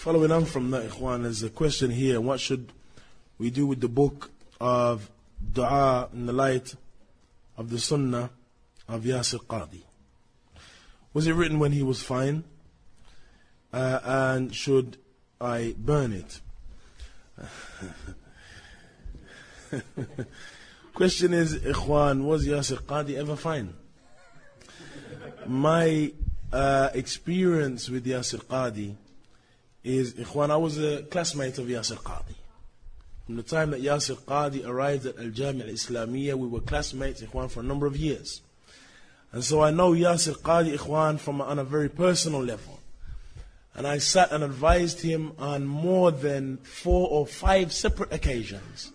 Following on from that, Ikhwan, there's a question here. What should we do with the book of Dua in the light of the Sunnah of Yasir Qadhi? Was it written when he was fine? And should I burn it? Question is, Ikhwan, was Yasir Qadhi ever fine? My experience with Yasir Qadhi is, Ikhwan, I was a classmate of Yasir Qadhi. From the time that Yasir Qadhi arrived at Al-Jami' Al-Islamiyya, we were classmates, Ikhwan, for a number of years. And so I know Yasir Qadhi, Ikhwan, on a very personal level. And I sat and advised him on more than 4 or 5 separate occasions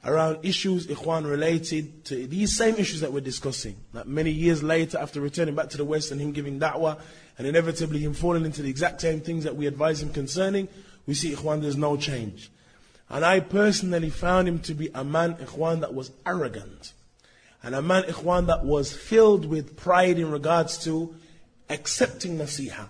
around issues, Ikhwan, related to these same issues that we're discussing. That many years later, after returning back to the West and him giving da'wah, and inevitably him falling into the exact same things that we advise him concerning, we see, Ikhwan, there's no change. And I personally found him to be a man, Ikhwan, that was arrogant. And a man, Ikhwan, that was filled with pride in regards to accepting nasiha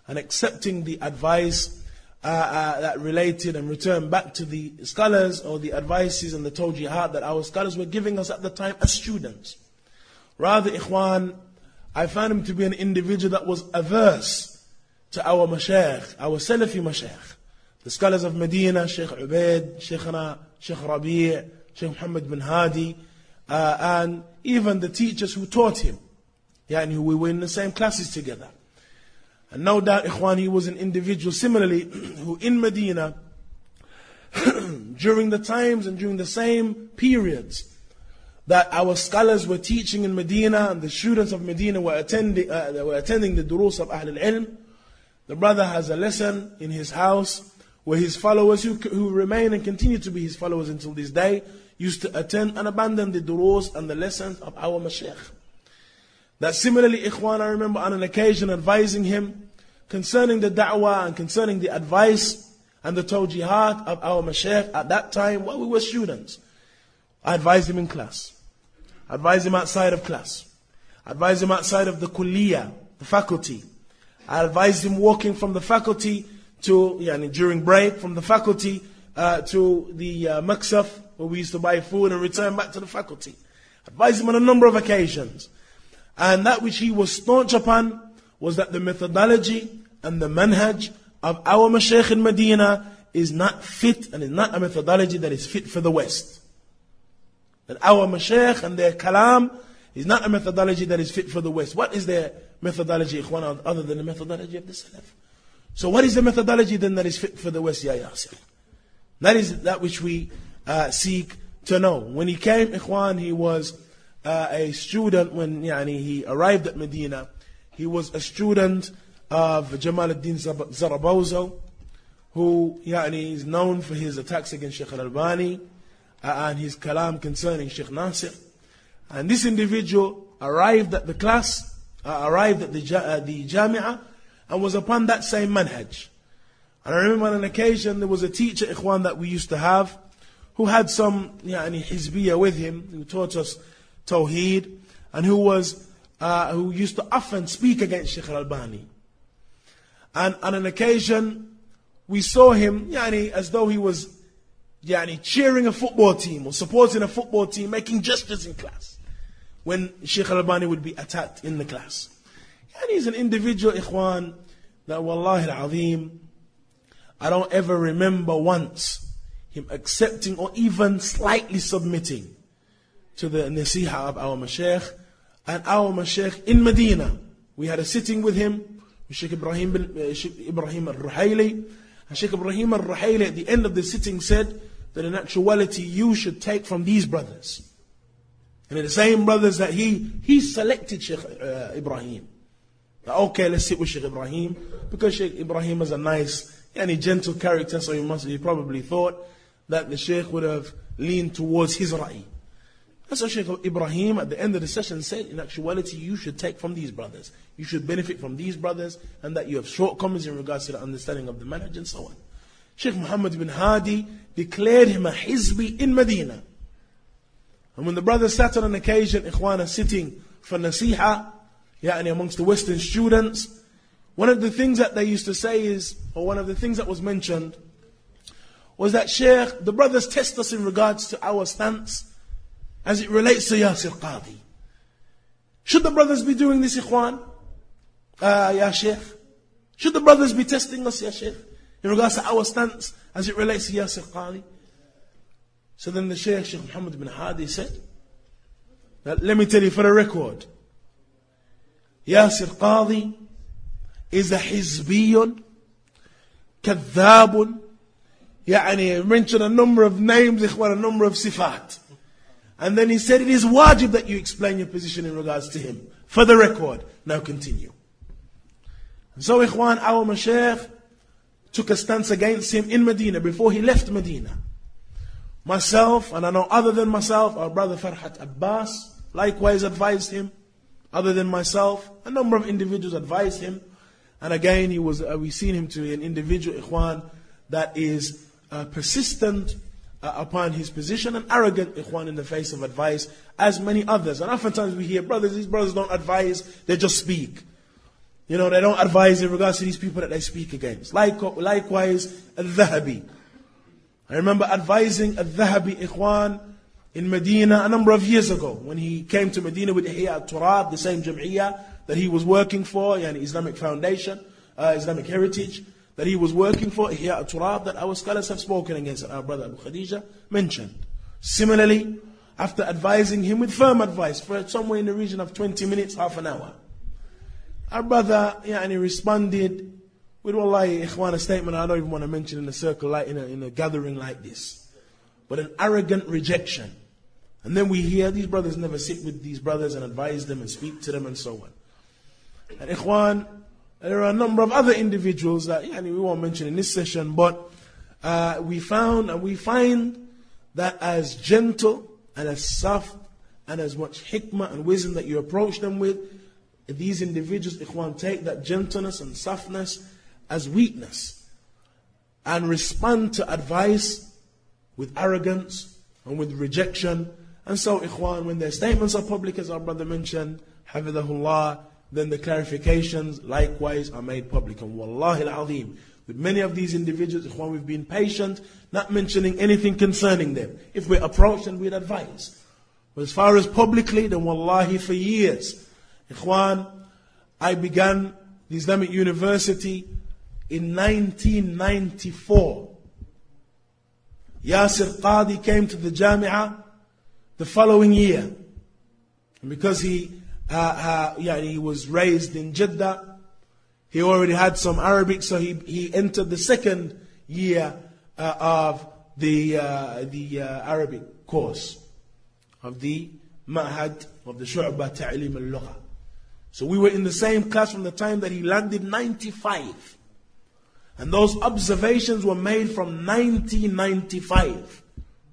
and accepting the advice that related and returned back to the scholars, or the advices and the tawjihat that our scholars were giving us at the time as students. Rather, Ikhwan, I found him to be an individual that was averse to our mashayikh, our Salafi mashayikh. The scholars of Medina, Sheikh Ubaid, Sheikhna, Sheikh Rabi', Sheikh Muhammad bin Hadi, and even the teachers who taught him. Yani we were in the same classes together. And no doubt, Ikhwan, he was an individual similarly who in Medina, during the times and during the same periods that our scholars were teaching in Medina and the students of Medina were attending the durus of Ahl al-Ilm, the brother has a lesson in his house where his followers, who remain and continue to be his followers until this day, used to attend and abandon the durus and the lessons of our mashayikh. That similarly, Ikhwan, I remember on an occasion advising him concerning the da'wah and concerning the advice and the tawjihat of our mashayikh at that time while we were students. I advised him in class. I advised him outside of class. I advised him outside of the kulliyah, the faculty. I advised him walking from the faculty to, during break, from the faculty to the maksaf, where we used to buy food and return back to the faculty. I advised him on a number of occasions. And that which he was staunch upon was that the methodology and the manhaj of our mashayikh in Medina is not fit, and is not a methodology that is fit for the West. That our mashayikh and their kalam is not a methodology that is fit for the West. What is their methodology, Ikhwan, other than the methodology of the Salaf? So what is the methodology then that is fit for the West, Ya Yasir? That is that which we seek to know. When he came, Ikhwan, he was a student. When he arrived at Medina, he was a student of Jamal ad-Din Zarabozo, who is known for his attacks against Sheikh al-Albani and his kalam concerning Sheikh Nasir. And this individual arrived at the class, arrived at the Jami'ah, and was upon that same manhaj. And I remember on an occasion there was a teacher, Ikhwan, that we used to have, who had some hizbiyah with him, who taught us Tawheed, and who used to often speak against Sheikh al-Albani. And on an occasion, we saw him as though he was cheering a football team or supporting a football team, making gestures in class when Sheikh al-Albani would be attacked in the class. And he's an individual, Ikhwan, that wallahi al-azim, I don't ever remember once him accepting or even slightly submitting to the nasiha of our mashayikh. And our mashayikh in Medina, we had a sitting with him, with Sheikh Ibrahim al-Ruhaili. And Sheikh Ibrahim al-Ruhaili at the end of the sitting said that in actuality you should take from these brothers. And the same brothers that he selected Sheikh Ibrahim. Okay, let's sit with Sheikh Ibrahim, because Sheikh Ibrahim is a nice, gentle character, so he probably thought that the Sheikh would have leaned towards his ra'i. And so Sheikh Ibrahim at the end of the session said, in actuality, you should take from these brothers. You should benefit from these brothers, and that you have shortcomings in regards to the understanding of the manhaj and so on. Sheikh Muhammad bin Hadi declared him a hizbi in Medina. And when the brother sat on an occasion, Ikhwana, sitting for nasiha, amongst the Western students, one of the things that they used to say is, or one of the things that was mentioned, was that Sheikh, the brothers test us in regards to our stance as it relates to Yasir Qadhi. Should the brothers be doing this, Ikhwan? Ya Sheikh? Should the brothers be testing us, Ya Sheikh, in regards to our stance as it relates to Yasir Qadhi? So then the Sheikh Muhammad bin Hadi said, that, let me tell you for the record, Yasir Qadhi is a hizbiyun, kadhabun, يعني mentioned a number of names, Ikhwan, a number of sifat. And then he said, it is wajib that you explain your position in regards to him. For the record, now continue. And so, Ikhwan, our Mashaykh took a stance against him in Medina before he left Medina. Myself, and I know other than myself, our brother Farhat Abbas likewise advised him. Other than myself, a number of individuals advised him. And again, we've seen him to be an individual, Ikhwan, that is persistent upon his position and arrogant, Ikhwan, in the face of advice, as many others. And oftentimes we hear, these brothers don't advise, they just speak. You know, they don't advise in regards to these people that they speak against. Likewise, Al-Dhahabi. I remember advising Al-Dhahabi, Ikhwan, in Medina a number of years ago, when he came to Medina with Ihya al-Turab, the same Jam'iyyah that he was working for, yani Islamic Foundation, Islamic Heritage, that he was working for, Ihya al-Turab, that our scholars have spoken against, our brother Abu Khadija mentioned. Similarly, after advising him with firm advice for somewhere in the region of 20 minutes, half an hour, our brother responded with, wallahi, Ikhwan, a statement I don't even want to mention in a circle, like in a gathering like this, but an arrogant rejection. And then we hear these brothers never sit with these brothers and advise them and speak to them and so on. And Ikhwan, there are a number of other individuals that we won't mention in this session, but we found and we find that as gentle and as soft and as much hikmah and wisdom that you approach them with, these individuals, Ikhwan, take that gentleness and softness as weakness and respond to advice with arrogance and with rejection. And so, Ikhwan, when their statements are public, as our brother mentioned, Hafidhahullah, then the clarifications likewise are made public. And wallahi al-azim, with many of these individuals, Ikhwan, we've been patient, not mentioning anything concerning them. If we're approached and we'd advise. But as far as publicly, then wallahi, for years, Ikhwan, I began the Islamic University in 1994. Yasir Qadhi came to the Jami'ah the following year. And because he was raised in Jeddah, he already had some Arabic, so he entered the second year of the Arabic course of the Ma'had of the Shu'bah Ta'lim al-Lugha. So we were in the same class from the time that he landed, 95. And those observations were made from 1995.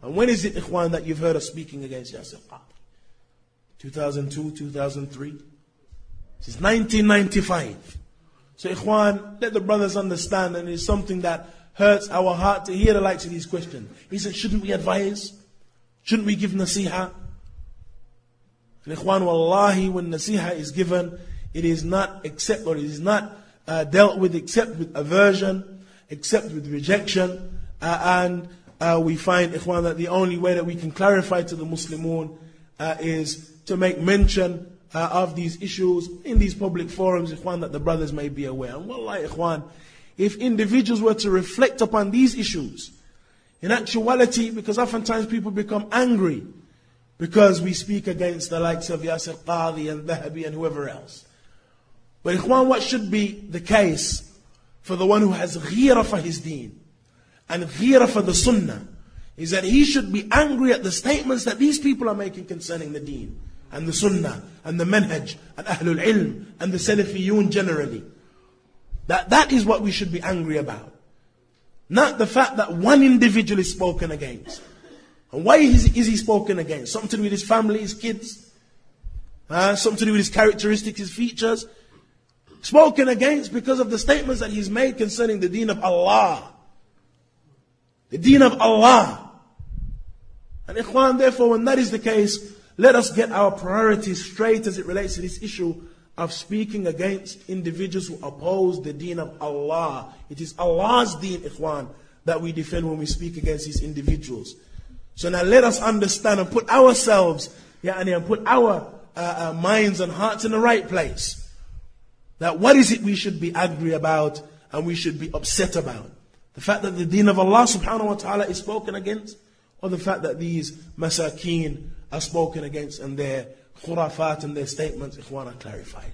And when is it, Ikhwan, that you've heard us speaking against Yasir Qadhi? 2002, 2003? Since 1995. So, Ikhwan, let the brothers understand, and it's something that hurts our heart to hear the likes of these questions. He said, shouldn't we advise? Shouldn't we give nasiha? And Ikhwan, wallahi, when nasiha is given, it is not dealt with except with aversion, except with rejection. And we find, Ikhwan, that the only way that we can clarify to the Muslimun is to make mention of these issues in these public forums, Ikhwan, that the brothers may be aware. And wallahi, Ikhwan, if individuals were to reflect upon these issues, in actuality, because oftentimes people become angry because we speak against the likes of Yasir Qadhi and Dhahabi and whoever else. But Ikhwan, what should be the case for the one who has ghira for his deen and ghira for the sunnah is that he should be angry at the statements that these people are making concerning the deen and the sunnah and the manhaj and ahlul ilm and the salafiyun generally. That is what we should be angry about. Not the fact that one individual is spoken against. And why is he spoken against? Something to do with his family, his kids? Something to do with his characteristics, his features? Spoken against because of the statements that he's made concerning the deen of Allah. The deen of Allah. And Ikhwan, therefore, when that is the case, let us get our priorities straight as it relates to this issue of speaking against individuals who oppose the deen of Allah. It is Allah's deen, ikhwan, that we defend when we speak against these individuals. So now let us understand and put ourselves, and put our minds and hearts in the right place. That what is it we should be angry about and we should be upset about? The fact that the deen of Allah subhanahu wa ta'ala is spoken against, or the fact that these masakeen are spoken against and their khurafat and their statements, ikhwan, are clarified.